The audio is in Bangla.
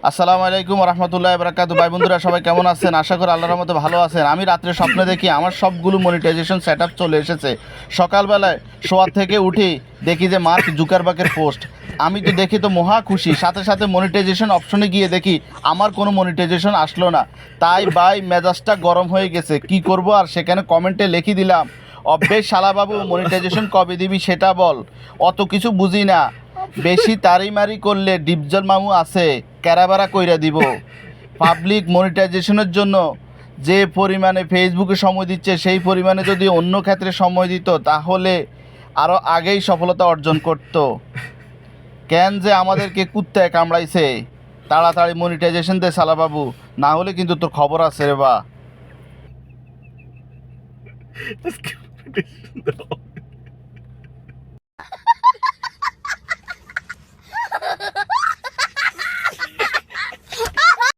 আসসালামু আলাইকুম রহমতুল্লাহি বারাকাতু। ভাই বন্ধুরা সবাই কেমন আছেন? আশা করি আল্লাহর রহমতে ভালো আছেন। আমি রাত্রে স্বপ্নে দেখি আমার সবগুলো মনিটাইজেশন সেটআপ চলে এসেছে। সকালবেলায় শোয়া থেকে উঠি দেখি যে মার্ক জুকারবার্গের পোস্ট। আমি তো দেখি তো মহা খুশি, সাথে সাথে মনিটাইজেশন অপশনে গিয়ে দেখি আমার কোনো মনিটাইজেশন আসলো না। তাই ভাই মেজাজটা গরম হয়ে গেছে, কি করব আর। সেখানে কমেন্টে লিখে দিলাম, অভ্যেস শালাবাবু মনিটাইজেশন কবে দিবি সেটা বল, অত কিছু বুঝি না, বেশি তাড়িমারি করলে ডিপজল মামু আছে, ক্যারাবারা কইরা দিব। পাবলিক মনিটাইজেশনের জন্য যে পরিমাণে ফেসবুকে সময় দিচ্ছে সেই পরিমাণে যদি অন্য ক্ষেত্রে সময় দিত তাহলে আরও আগেই সফলতা অর্জন করত। কেন যে আমাদেরকে কুত্তায় কামড়াইছে, তাড়াতাড়ি মনিটাইজেশন দে শালাবাবু, না হলে কিন্তু তোর খবর আছে রে বা। Das kann man nicht.